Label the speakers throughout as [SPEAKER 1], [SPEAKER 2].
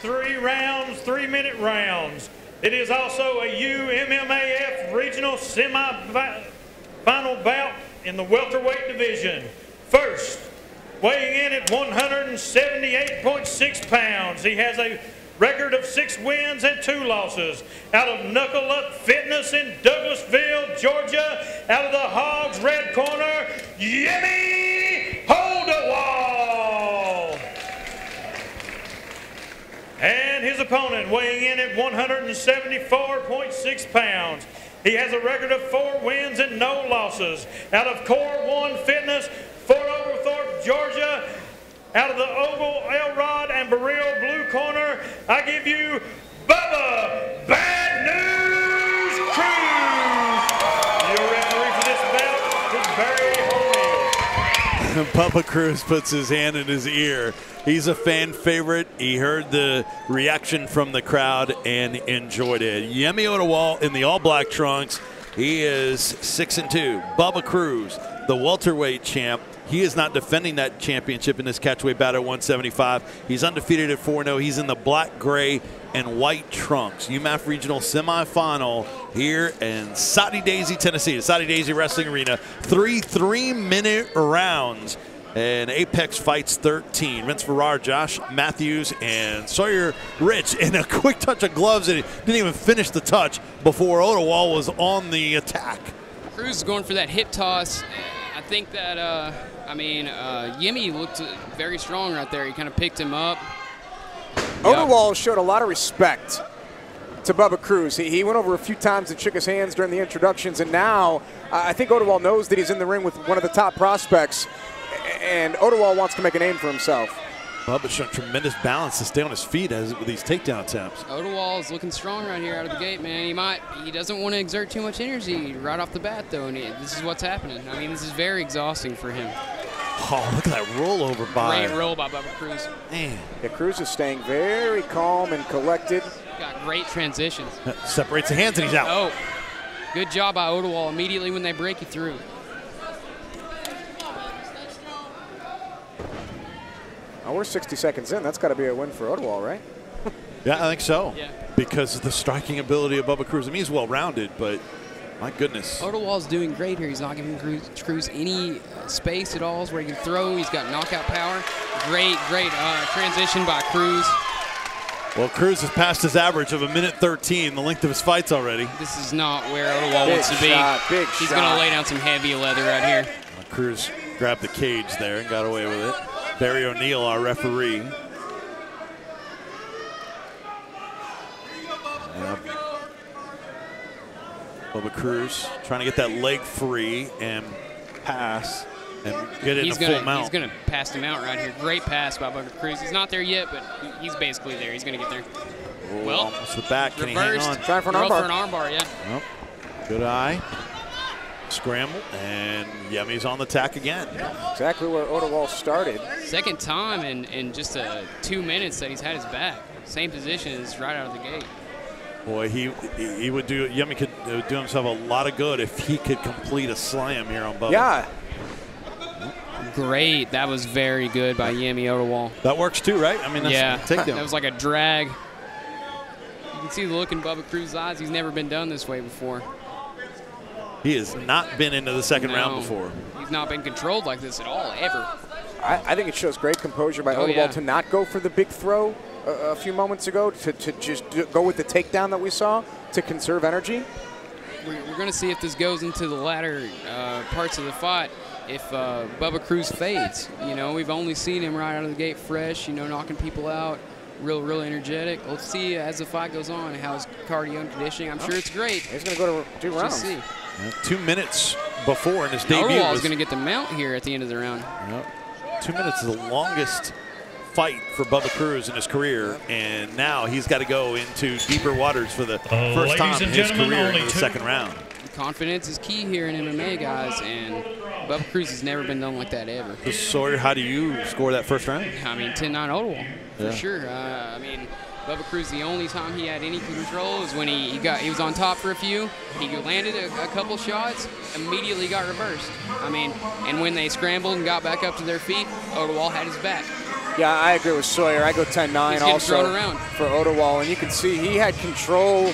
[SPEAKER 1] 3 rounds, 3-minute rounds. It is also a UMMAF regional semi-final bout in the welterweight division. First, weighing in at 178.6 pounds, he has a record of 6 wins and 2 losses. Out of Knuckle Up Fitness in Douglasville, Georgia, out of the Hogs red corner, Yemi Oduwole. And his opponent weighing in at 174.6 pounds. He has a record of 4 wins and no losses. Out of Core 1 Fitness, Fort Oglethorpe, Georgia, out of the Oval, Elrod, and Barrio blue corner, I give you Bubba Bad News Cruz. Your referee for this bout is Barry O'Neill.
[SPEAKER 2] Bubba Cruz puts his hand in his ear. He's a fan favorite. He heard the reaction from the crowd and enjoyed it. Yemi Oduwole in the all-black trunks. He is 6-2. Bubba Cruz, the welterweight champ. He is not defending that championship in this catchweight bout at 175. He's undefeated at 4-0. He's in the black, gray, and white trunks. UMAF Regional semifinal here in Soddy Daisy, Tennessee, the Soddy Daisy Wrestling Arena. 3 3-minute rounds. And Apex Fights 13. Vince Ferrar, Josh Matthews, and Sawyer Rich in a quick touch of gloves, and he didn't even finish the touch before Oduwole was on the attack.
[SPEAKER 3] Cruz is going for that hip toss. I think that, Yemi looked very strong right there. He kind of picked him up.
[SPEAKER 4] Oduwole showed a lot of respect to Bubba Cruz. He went over a few times and shook his hands during the introductions, and now I think Oduwole knows that he's in the ring with one of the top prospects, and Oduwole wants to make a name for himself.
[SPEAKER 2] Bubba's showing tremendous balance to stay on his feet with these takedown attempts.
[SPEAKER 3] Oduwole is looking strong right here out of the gate, man. He doesn't want to exert too much energy right off the bat, though, and this is what's happening. I mean, this is very exhausting for him.
[SPEAKER 2] Oh, look at that rollover by.
[SPEAKER 3] Great roll by Bubba Cruz.
[SPEAKER 2] Man.
[SPEAKER 4] Yeah, Cruz is staying very calm and collected.
[SPEAKER 3] Got great transitions.
[SPEAKER 2] Separates the hands and he's out.
[SPEAKER 3] Oh, good job by Oduwole immediately when they break you through.
[SPEAKER 4] Oh, we're 60 seconds in. That's got to be a win for Oduwole, right?
[SPEAKER 2] Yeah, I think so.
[SPEAKER 3] Yeah.
[SPEAKER 2] Because of the striking ability of Bubba Cruz. I mean, he's well-rounded, but my goodness.
[SPEAKER 3] Oduwole's doing great here. He's not giving Cruz any space at all where he can throw. He's got knockout power. Great transition by Cruz.
[SPEAKER 2] Well, Cruz has passed his average of 1:13, the length of his fights already.
[SPEAKER 3] This is not where Oduwole wants to be. He's going to lay down some heavy leather right here.
[SPEAKER 2] Cruz grabbed the cage there and got away with it. Barry O'Neill, our referee. Bubba Cruz trying to get that leg free and pass and get it in a full mount.
[SPEAKER 3] He's going to pass him out right here. Great pass by Bubba Cruz. He's not there yet, but he's basically there. He's going to get there.
[SPEAKER 2] Oh,
[SPEAKER 3] well,
[SPEAKER 2] almost the back. Can he hang on?
[SPEAKER 4] Trying for an armbar.
[SPEAKER 3] For an armbar, yeah.
[SPEAKER 2] Nope. Good eye. Scramble, and Yemi's on the tack again.
[SPEAKER 4] Exactly where Oduwole started.
[SPEAKER 3] Second time in just 2 minutes that he's had his back. Same position as right out of the gate.
[SPEAKER 2] Boy, Yemi could do himself a lot of good if he could complete a slam here on Bubba.
[SPEAKER 4] Yeah.
[SPEAKER 3] Great. That was very good by Yemi Oduwole.
[SPEAKER 2] That works too, right? I mean, that's
[SPEAKER 3] yeah.
[SPEAKER 2] takedown.
[SPEAKER 3] That was like a drag. You can see the look in Bubba Cruz's eyes. He's never been done this way before.
[SPEAKER 2] He has not been into the second round before.
[SPEAKER 3] He's not been controlled like this at all, ever.
[SPEAKER 4] I think it shows great composure by Oduwole to not go for the big throw a few moments ago, to just go with the takedown that we saw to conserve energy.
[SPEAKER 3] We're going to see if this goes into the latter parts of the fight, if Bubba Cruz fades. You know, we've only seen him right out of the gate fresh, you know, knocking people out, real energetic. Let's see as the fight goes on how his cardio and conditioning. I'm sure it's great.
[SPEAKER 4] He's going to go to 2 rounds.
[SPEAKER 3] See.
[SPEAKER 2] 2 minutes before in his debut.
[SPEAKER 3] Oduwole's going to get the mount here at the end of the round.
[SPEAKER 2] Yep. 2 minutes is the longest fight for Bubba Cruz in his career, and now he's got to go into deeper waters for the first time in his career into the second round.
[SPEAKER 3] Confidence is key here in MMA, guys, and Bubba Cruz has never been done like that ever.
[SPEAKER 2] So, Sawyer, how do you score that first round?
[SPEAKER 3] I mean, 10-9 Oduwole, for sure. I mean, Bubba Cruz, the only time he had any control is when he was on top for a few. He landed a couple shots, immediately got reversed. I mean, and when they scrambled and got back up to their feet, Oduwole had his back.
[SPEAKER 4] Yeah, I agree with Sawyer. I go 10-9 also for Oduwole. And you can see he had control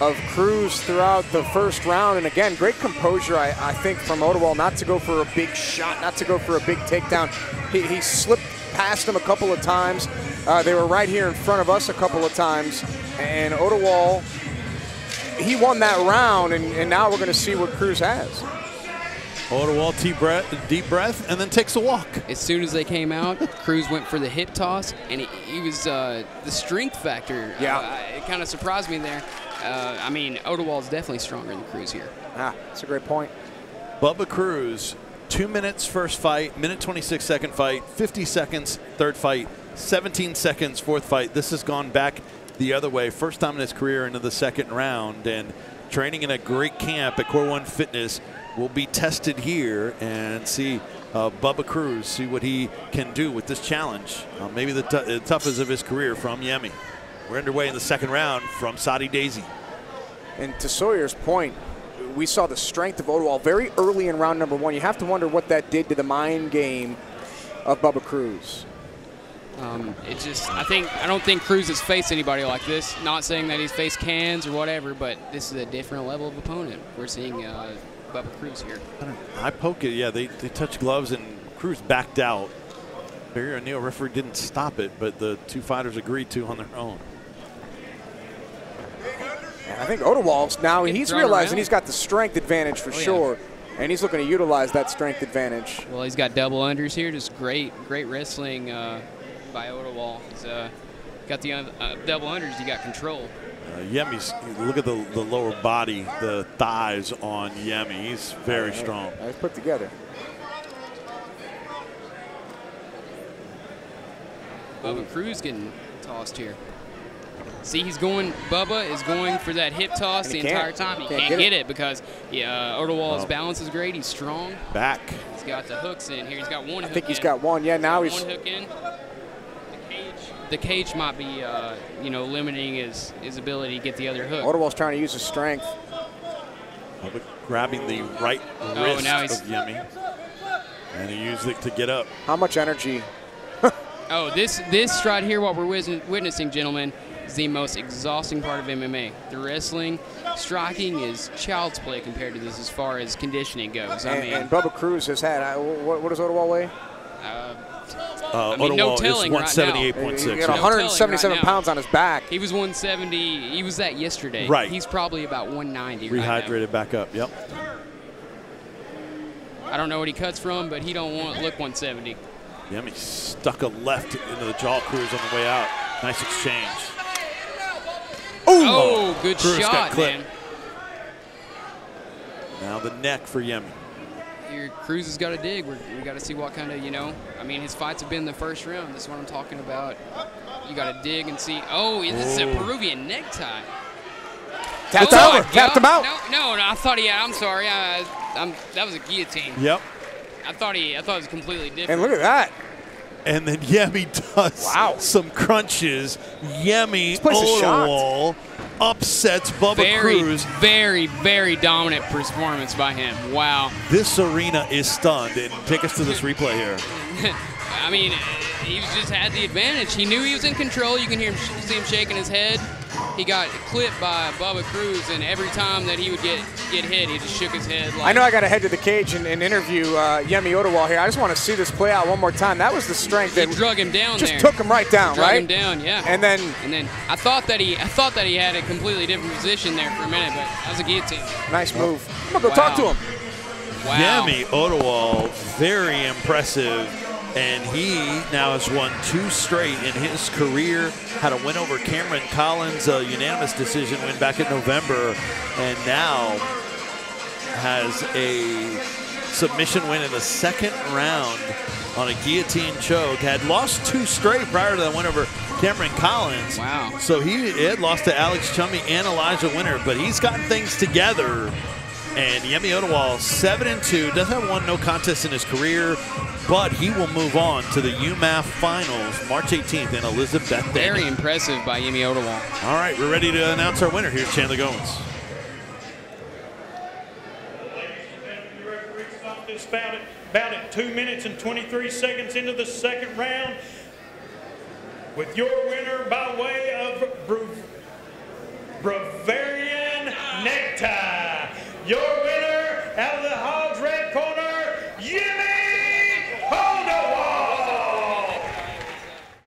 [SPEAKER 4] of Cruz throughout the first round. And again, great composure, I think, from Oduwole not to go for a big shot, not to go for a big takedown. He slipped past him a couple of times. They were right here in front of us a couple of times. And Oduwole, he won that round, and now we're going to see what Cruz has.
[SPEAKER 2] Oduwole, deep breath, and then takes a walk.
[SPEAKER 3] As soon as they came out, Cruz went for the hip toss, and he was the strength factor.
[SPEAKER 4] Yeah.
[SPEAKER 3] It kind of surprised me there. I mean, Oduwole's definitely stronger than Cruz here.
[SPEAKER 4] That's a great point.
[SPEAKER 2] Bubba Cruz, 2 minutes first fight, minute 26 second fight, 50 seconds third fight, 17 seconds fourth fight. This has gone back the other way. First time in his career into the second round, and training in a great camp at Core 1 Fitness will be tested here and see Bubba Cruz, see what he can do with this challenge. Maybe the toughest of his career from Yemi. We're underway in the second round from Saudi Daisy.
[SPEAKER 4] And to Sawyer's point, we saw the strength of Oduwole very early in round number 1. You have to wonder what that did to the mind game of Bubba Cruz.
[SPEAKER 3] I don't think Cruz has faced anybody like this. Not saying that he's faced Cans or whatever, but this is a different level of opponent. We're seeing Bubba Cruz here.
[SPEAKER 2] I poke it. Yeah, they touched gloves and Cruz backed out. Barry O'Neill, referee, didn't stop it, but the two fighters agreed to on their own.
[SPEAKER 4] And I think Oduwole's now, he's realizing he's got the strength advantage for sure, and he's looking to utilize that strength advantage.
[SPEAKER 3] Well, he's got double unders here. Just great wrestling by Oduwole. He's got the double unders. He got control.
[SPEAKER 2] Yemi's, look at the lower body, the thighs on Yemi. He's very strong.
[SPEAKER 4] Nice put together.
[SPEAKER 3] Bubba Cruz getting tossed here. See, Bubba is going for that hip toss the entire time. He can't get it because Oduwole's balance is great. He's strong.
[SPEAKER 2] Back.
[SPEAKER 3] He's got the hooks in here. He's got one hook in.
[SPEAKER 4] I think he's got one. Yeah, now he's.
[SPEAKER 3] One hook in. The cage might be, limiting his ability to get the other hook.
[SPEAKER 4] Oduwole's trying to use his strength.
[SPEAKER 2] Bubba grabbing the right wrist of Yemi. And he used it to get up.
[SPEAKER 4] How much energy?
[SPEAKER 3] Oh, this right here, what we're witnessing, gentlemen, is the most exhausting part of MMA. The wrestling, striking is child's play compared to this as far as conditioning goes.
[SPEAKER 4] And Bubba Cruz has had, what does Oduwole weigh?
[SPEAKER 3] No telling
[SPEAKER 2] is 178.6.
[SPEAKER 4] He got 177 pounds on his back.
[SPEAKER 3] He was 170. He was that yesterday.
[SPEAKER 2] Right.
[SPEAKER 3] He's probably about 190
[SPEAKER 2] Rehydrated back up, yep.
[SPEAKER 3] I don't know what he cuts from, but he don't look 170.
[SPEAKER 2] Yemi stuck a left into the jaw Cruz on the way out. Nice exchange.
[SPEAKER 3] Oh, good
[SPEAKER 2] Cruz
[SPEAKER 3] shot, man.
[SPEAKER 2] Now the neck for Yemi.
[SPEAKER 3] Here, Cruz has got to dig. We got to see what kind of, his fights have been in the first round. This is what I'm talking about. You got to dig and see. Oh, this is a Peruvian necktie.
[SPEAKER 4] Tapped him out.
[SPEAKER 3] No, I thought I'm sorry. That was a guillotine.
[SPEAKER 2] Yep.
[SPEAKER 3] I thought it was completely different.
[SPEAKER 4] And look at that.
[SPEAKER 2] And then Yemi does some crunches. Yemi Oduwole upsets Bubba Cruz.
[SPEAKER 3] Very, very dominant performance by him. Wow.
[SPEAKER 2] This arena is stunned. And take us to this replay here.
[SPEAKER 3] He just had the advantage. He knew he was in control. You can see him shaking his head. He got clipped by Bubba Cruz, and every time that he would get hit, he just shook his head.
[SPEAKER 4] I know I got to head to the cage and interview Yemi Oduwole here. I just want to see this play out one more time. That was the strength that
[SPEAKER 3] drug him down.
[SPEAKER 4] Just took him right down,
[SPEAKER 3] drug him down, yeah.
[SPEAKER 4] And then
[SPEAKER 3] I thought that he had a completely different position there for a minute, but that was a guillotine.
[SPEAKER 4] Nice move. I'm gonna go talk to him.
[SPEAKER 3] Wow.
[SPEAKER 2] Yemi Oduwole, very impressive. And he now has won 2 straight in his career. Had a win over Cameron Collins, a unanimous decision win back in November. And now has a submission win in the second round on a guillotine choke. Had lost 2 straight prior to that win over Cameron Collins.
[SPEAKER 3] Wow.
[SPEAKER 2] So he had lost to Alex Chummy and Elijah Winter, but he's gotten things together. And Yemi Oduwole, 7-2, doesn't have won no contest in his career, but he will move on to the UMAF Finals March 18th in Elizabeth.
[SPEAKER 3] Very impressive by Yemi Oduwole.
[SPEAKER 2] All right, we're ready to announce our winner. Here's Chandler Goins.
[SPEAKER 1] About at 2 minutes and 23 seconds into the second round. with your winner by way of Bavarian necktie, your